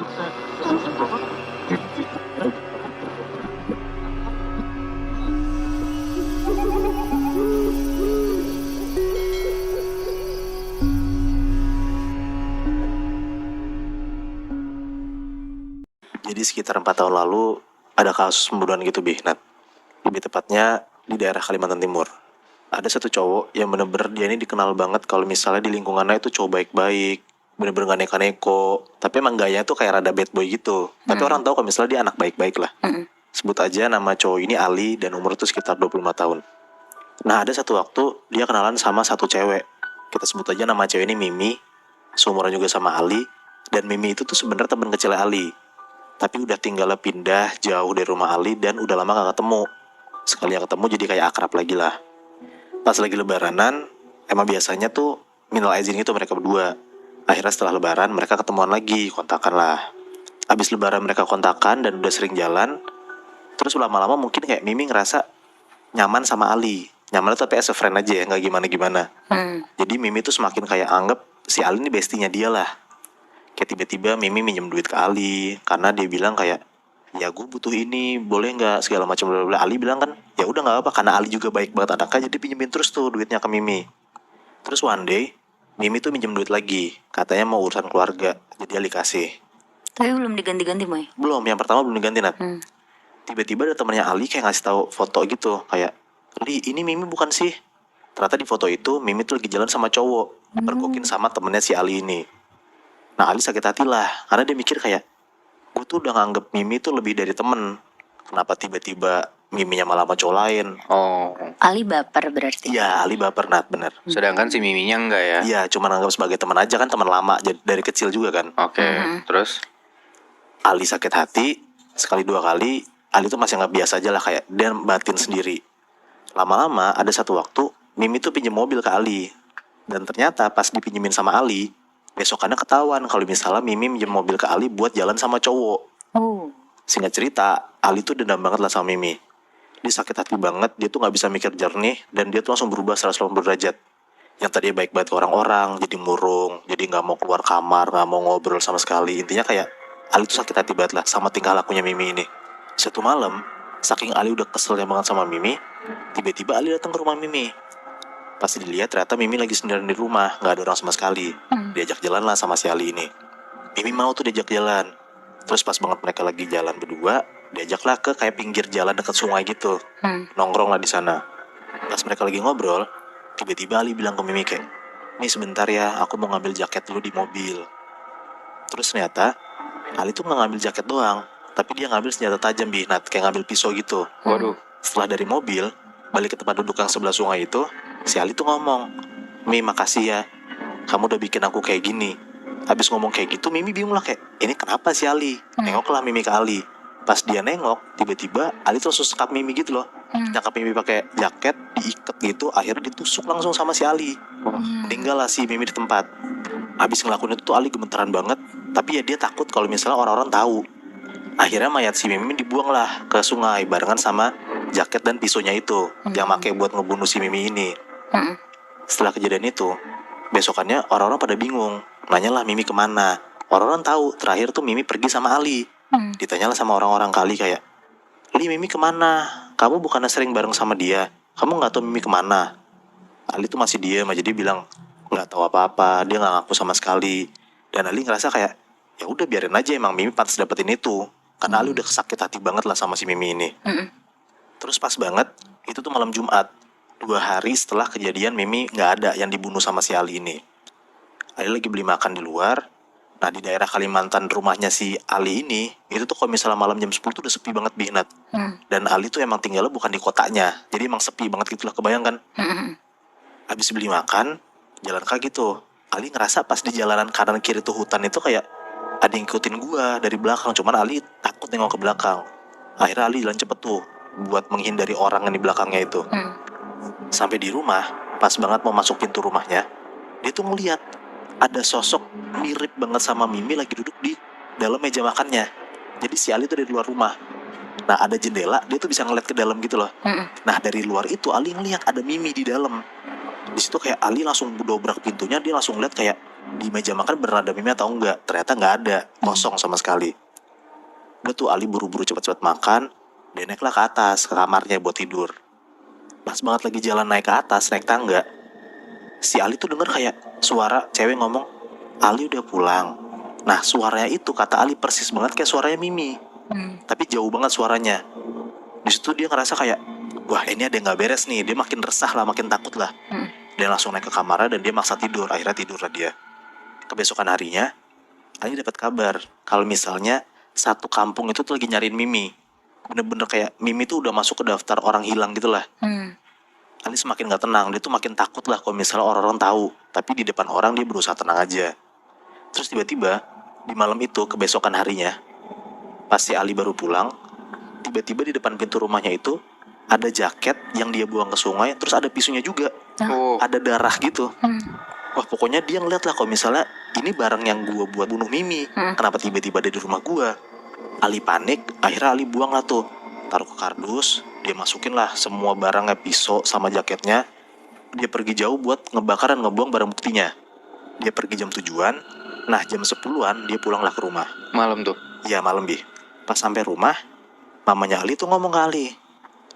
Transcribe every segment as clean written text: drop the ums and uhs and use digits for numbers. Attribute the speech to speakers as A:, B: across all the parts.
A: Jadi sekitar 4 tahun lalu ada kasus pembunuhan gitu, Nat. Lebih tepatnya di daerah Kalimantan Timur. Ada satu cowok yang bener-bener dia ini dikenal banget kalau misalnya di lingkungannya itu cowok baik-baik, bener-bener gak neko-neko, tapi emang gayanya tuh kayak rada bad boy gitu. Tapi orang tahu kalau misalnya dia anak baik-baik lah. Sebut aja nama cowok ini Ali dan umur tuh sekitar 25 tahun. Nah, ada satu waktu dia kenalan sama satu cewek. Kita sebut aja nama cewek ini Mimi, seumuran juga sama Ali, dan Mimi itu tuh sebenarnya teman kecil Ali. Tapi udah tinggalnya pindah jauh dari rumah Ali dan udah lama gak ketemu. Sekali yang ketemu jadi kayak akrab lagi lah. Pas lagi lebaranan, emang biasanya tuh minal aizin gitu mereka berdua. Akhirnya setelah lebaran mereka ketemuan lagi, kontakan lah. Abis lebaran mereka kontakan dan udah sering jalan. Terus lama-lama mungkin kayak Mimi ngerasa nyaman sama Ali. Nyaman tapi as a friend aja ya, gak gimana-gimana. Jadi Mimi tuh semakin kayak anggap si Ali ini bestinya dia lah. Kayak tiba-tiba Mimi minjem duit ke Ali karena dia bilang kayak, ya gue butuh ini, boleh nggak segala macam. Ali bilang kan, ya udah nggak apa karena Ali juga baik banget anaknya, jadi pinjemin terus tuh duitnya ke Mimi. Terus one day Mimi tuh minjem duit lagi, katanya mau urusan keluarga, jadi Ali kasih.
B: Tapi belum diganti-ganti, Moy?
A: Belum, yang pertama belum diganti, Nat. Tiba-tiba ada temannya Ali kayak ngasih tahu foto gitu, kayak, Li, ini Mimi bukan sih? Ternyata di foto itu Mimi tuh lagi jalan sama cowok, pergokin sama temennya si Ali ini. Nah, Ali sakit hati lah, karena dia mikir kayak, gue tuh udah nganggep Mimi tuh lebih dari temen. Kenapa tiba-tiba Miminya malah sama cowok lain?
C: Oh,
B: Ali baper berarti?
A: Iya, Ali baper, Nat, bener.
C: sedangkan si Miminya enggak ya?
A: Iya, cuma nganggap sebagai teman aja kan, teman lama dari kecil juga kan.
C: Oke, terus?
A: Ali sakit hati, sekali dua kali, Ali tuh masih nggak biasa aja lah, kayak dia batin sendiri. Lama-lama ada satu waktu, Mimi tuh pinjem mobil ke Ali. Dan ternyata pas dipinjemin sama Ali, besokannya ketahuan kalau misalnya Mimi minjem mobil ke Ali buat jalan sama cowok.
B: Oh.
A: Singkat cerita, Ali tuh dendam banget lah sama Mimi. Dia sakit hati banget, dia tuh gak bisa mikir jernih, dan dia tuh langsung berubah 180 derajat. Yang tadinya baik banget ke orang-orang, jadi murung, jadi gak mau keluar kamar, gak mau ngobrol sama sekali. Intinya kayak, Ali tuh sakit hati banget lah sama tingkah lakunya Mimi ini. Satu malam, saking Ali udah keselnya banget sama Mimi, tiba-tiba Ali datang ke rumah Mimi. Pas dilihat ternyata Mimi lagi sendirian di rumah, gak ada orang sama sekali. Diajak jalan lah sama si Ali ini. Mimi mau tuh diajak jalan. Terus pas banget mereka lagi jalan berdua, diajaklah ke kayak pinggir jalan dekat sungai gitu. Nongkrong lah di sana. Pas mereka lagi ngobrol, tiba-tiba Ali bilang ke Mimi kayak, nih sebentar ya, aku mau ngambil jaket dulu di mobil. Terus ternyata Ali tuh gak ngambil jaket doang, tapi dia ngambil senjata tajam, Nat, kayak ngambil pisau gitu.
C: Waduh.
A: Setelah dari mobil, balik ke tempat duduk yang sebelah sungai itu, si Ali tuh ngomong, Mi makasih ya, kamu udah bikin aku kayak gini. Habis ngomong kayak gitu, Mimi bingung lah kayak, ini kenapa si Ali? Nengoklah Mimi ke Ali. Pas dia nengok, tiba-tiba Ali tuh langsung sekap Mimi gitu loh. Nyangkap Mimi pakai jaket, diikat gitu, akhirnya ditusuk langsung sama si Ali. Meninggal lah si Mimi di tempat. Habis ngelakuin itu tuh Ali gemeteran banget, tapi ya dia takut kalau misalnya orang-orang tahu. Akhirnya mayat si Mimi dibuang lah ke sungai barengan sama jaket dan pisaunya itu yang pakai buat ngebunuh si Mimi ini. Setelah kejadian itu, besokannya orang-orang pada bingung, nanyalah Mimi kemana. Orang-orang tahu terakhir tuh Mimi pergi sama Ali. Ditanyalah sama orang-orang kali kayak, Li, Mimi kemana? Kamu bukannya sering bareng sama dia? Kamu nggak tahu Mimi kemana? Ali tuh masih diem aja, dia bilang nggak tahu apa-apa, dia nggak ngaku sama sekali. Dan Ali ngerasa kayak, ya udah biarin aja, emang Mimi pantas dapetin itu. Karena Ali udah sakit hati banget lah sama si Mimi ini. Terus pas banget, itu tuh malam Jumat. 2 hari setelah kejadian Mimi gak ada yang dibunuh sama si Ali ini. Ali lagi beli makan di luar. Nah, di daerah Kalimantan rumahnya si Ali ini, itu tuh kalau misalnya malam jam 10 tuh udah sepi banget, Nat. Dan Ali tuh emang tinggalnya bukan di kotanya, jadi emang sepi banget gitu lah, kebayang kan. Habis beli makan, jalan kaki tuh, Ali ngerasa pas di jalanan kanan kiri tuh hutan itu kayak ada yang ngikutin gua dari belakang. Cuman Ali takut nengok ke belakang. Akhirnya Ali jalan cepet tuh buat menghindari orang yang di belakangnya itu. Sampai di rumah, pas banget mau masuk pintu rumahnya, dia tuh ngeliat ada sosok mirip banget sama Mimi lagi duduk di dalam meja makannya. Jadi si Ali tuh dari luar rumah. Nah, ada jendela, dia tuh bisa ngeliat ke dalam gitu loh. Nah, dari luar itu, Ali ngeliat ada Mimi di dalam. Di situ kayak Ali langsung dobrak pintunya, dia langsung lihat kayak, di meja makan beneran ada Mimi atau enggak. Ternyata nggak ada, kosong sama sekali. Udah tuh Ali buru-buru cepet-cepet makan, dia naiklah ke atas, ke kamarnya buat tidur. Pas banget lagi jalan naik ke atas, naik tangga, si Ali tuh denger kayak suara cewek ngomong, Ali udah pulang. Nah suaranya itu kata Ali persis banget kayak suaranya Mimi, tapi jauh banget suaranya. Di situ dia ngerasa kayak, wah ini ada yang nggak beres nih. Dia makin resah lah, makin takut lah. Dia langsung naik ke kamarnya dan dia maksa tidur. Akhirnya tidur lah dia. Kebesokan harinya, Ali dapat kabar kalau misalnya satu kampung itu tuh lagi nyariin Mimi. Bener-bener kayak Mimi tuh udah masuk ke daftar orang hilang gitu lah. Ali semakin gak tenang, dia tuh makin takut lah kalau misalnya orang-orang tahu. Tapi di depan orang dia berusaha tenang aja. Terus tiba-tiba, di malam itu kebesokan harinya, pas si Ali baru pulang, tiba-tiba di depan pintu rumahnya itu ada jaket yang dia buang ke sungai, terus ada pisunya juga.
C: Oh,
A: Ada darah gitu. Wah pokoknya dia ngeliat lah kalau misalnya ini barang yang gua buat bunuh Mimi. Kenapa tiba-tiba ada di rumah gua? Ali panik, akhirnya Ali buang lah tuh. Taruh ke kardus, dia masukin lah semua barangnya, pisau sama jaketnya. Dia pergi jauh buat ngebakar dan ngebuang barang buktinya. Dia pergi jam 7-an, nah jam 10-an dia pulang lah ke rumah.
C: malam tuh.
A: Iya malam Bi. Pas sampai rumah, mamanya Ali tuh ngomong ke Ali,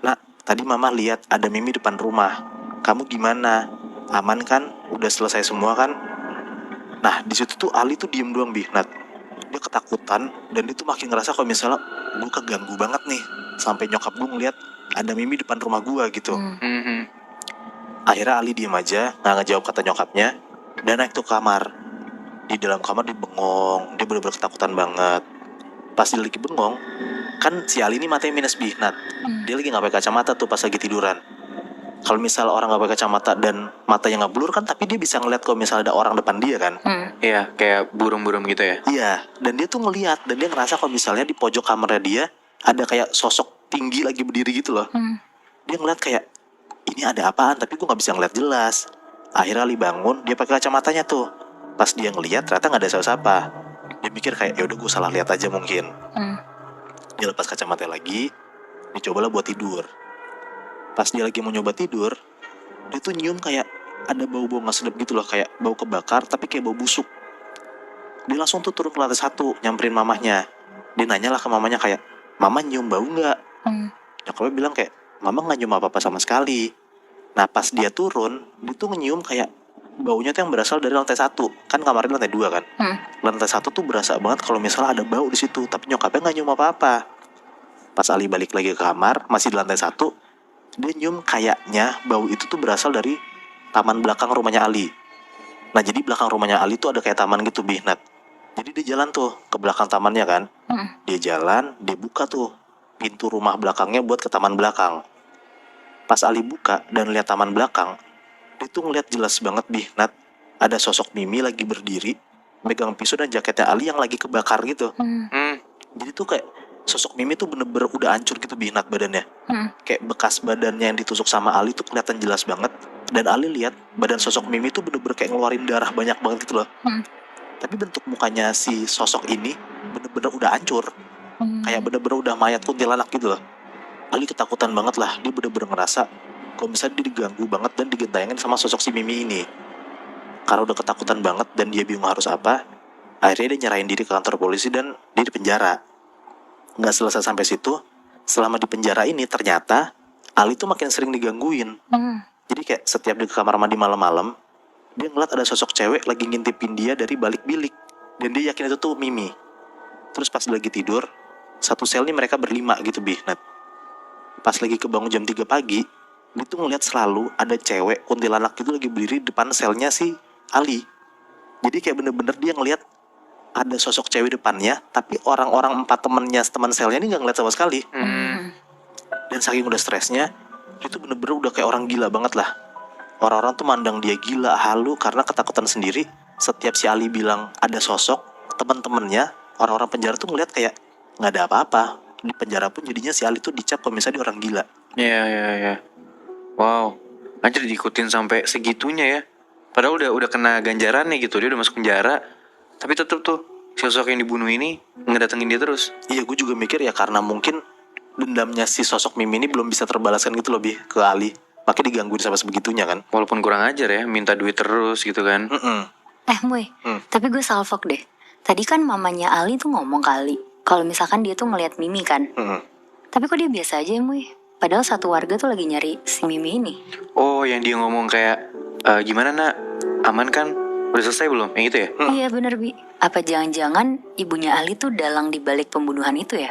A: "Nak, tadi mama lihat ada Mimi depan rumah. Kamu gimana? Aman kan? Udah selesai semua kan?" Nah di situ tuh Ali tuh diem doang Bi. Nat, dia ketakutan dan dia tuh makin ngerasa kalau misalnya gue keganggu banget nih. Sampai nyokap gue ngeliat ada Mimi depan rumah gue gitu.
C: Mhm.
A: Akhirnya Ali diem aja, nggak ngejawab kata nyokapnya, dan naik tuh ke kamar. Di dalam kamar dia bengong, dia bener-bener ketakutan banget. Pas dia lagi bengong, kan si Ali ini matanya minus Bi, Nat. Dia lagi nggak pakai kacamata tuh pas lagi tiduran. Kalau misal orang nggak pakai kacamata dan matanya nggak blur kan, tapi dia bisa ngeliat kalau misal ada orang depan dia kan.
C: Iya, kayak burung-burung gitu ya.
A: Iya, dan dia tuh ngeliat dan dia ngerasa kalau misalnya di pojok kamarnya dia ada kayak sosok tinggi lagi berdiri gitu loh. Dia ngeliat kayak ini ada apaan, tapi gue nggak bisa ngeliat jelas. Akhirnya Ali bangun, dia pakai kacamatanya tuh. Pas dia ngeliat ternyata nggak ada siapa-siapa. Dia mikir kayak ya udah gue salah lihat aja mungkin. Dia lepas kacamatanya lagi, dia cobalah buat tidur. Pas dia lagi mau nyoba tidur, dia tuh nyium kayak ada bau-bau nggak sedap gitu loh, kayak bau kebakar tapi kayak bau busuk. Dia langsung tuh turun ke lantai 1, nyamperin mamahnya. Dia nanya lah ke mamanya kayak, "Mama nyium bau nggak?" Nyokapnya bilang kayak, "Mama nggak nyium apa-apa sama sekali." Nah pas dia turun, dia tuh nyium kayak baunya tuh yang berasal dari lantai 1. Kan kamarnya lantai 2 kan. Lantai 1 tuh berasa banget kalau misalnya ada bau di situ, tapi nyokapnya nggak nyium apa-apa. Pas Ali balik lagi ke kamar, masih di lantai 1, dia nyium kayaknya bau itu tuh berasal dari taman belakang rumahnya Ali. Nah jadi belakang rumahnya Ali tuh ada kayak taman gitu Bi, Nat. Jadi dia jalan tuh ke belakang tamannya kan. Dia jalan, dia buka tuh pintu rumah belakangnya buat ke taman belakang. Pas Ali buka dan lihat taman belakang, dia tuh ngeliat jelas banget Bi, Nat. Ada sosok Mimi lagi berdiri, megang pisau dan jaketnya Ali yang lagi kebakar gitu. Jadi tuh kayak sosok Mimi tuh bener-bener udah hancur gitu Bi, Nat, badannya. Kayak bekas badannya yang ditusuk sama Ali tuh kelihatan jelas banget. Dan Ali lihat badan sosok Mimi tuh bener-bener kayak ngeluarin darah banyak banget gitu loh. Tapi bentuk mukanya si sosok ini bener-bener udah hancur. Kayak bener-bener udah mayat kuntilanak gitu loh. Ali ketakutan banget lah. Dia bener-bener ngerasa kalau misalnya dia diganggu banget dan digentayangin sama sosok si Mimi ini. Karena udah ketakutan banget dan dia bingung harus apa, akhirnya dia nyerahin diri ke kantor polisi dan dia dipenjara. Nggak selesai sampai situ, selama di penjara ini ternyata Ali tuh makin sering digangguin. Jadi kayak setiap di kamar mandi malam-malam, dia ngeliat ada sosok cewek lagi ngintipin dia dari balik bilik. Dan dia yakin itu tuh Mimi. Terus pas lagi tidur, satu sel nih mereka berlima gitu Bi, Nat. Pas lagi kebangun jam 3 pagi, dia tuh ngeliat selalu ada cewek kuntilanak gitu lagi berdiri depan selnya si Ali. Jadi kayak bener-bener dia ngeliat ada sosok cewek depannya, tapi orang-orang 4 teman selnya ini nggak ngeliat sama sekali. Dan saking udah stresnya, dia tuh bener-bener udah kayak orang gila banget lah. Orang-orang tuh mandang dia gila, halu karena ketakutan sendiri. Setiap si Ali bilang ada sosok, teman-temannya, orang-orang penjara tuh ngeliat kayak nggak ada apa-apa. Di penjara pun jadinya si Ali tuh dicap kalau misalnya dia orang gila.
C: Iya. Wow, anjir diikutin sampai segitunya ya. Padahal udah kena ganjarannya gitu, dia udah masuk penjara. Tapi tetep tuh si sosok yang dibunuh ini ngedatengin dia terus.
A: Iya, gue juga mikir ya karena mungkin dendamnya si sosok Mimi ini belum bisa terbalaskan gitu loh Bi, ke Ali. Makanya digangguin sampai sebegitunya kan.
C: Walaupun kurang ajar ya, minta duit terus gitu kan.
B: Moy,
A: Hmm.
B: tapi gue salfok deh. Tadi kan mamanya Ali tuh ngomong kali, kalau misalkan dia tuh ngelihat Mimi kan.
A: Mm-mm.
B: Tapi kok dia biasa aja ya, Moy? Padahal satu warga tuh lagi nyari si Mimi ini.
C: Oh, yang dia ngomong kayak, gimana nak, aman kan? Udah selesai belum? Yang itu ya?
B: Iya bener, Bi. Apa jangan-jangan ibunya Ali tuh dalang dibalik pembunuhan itu ya?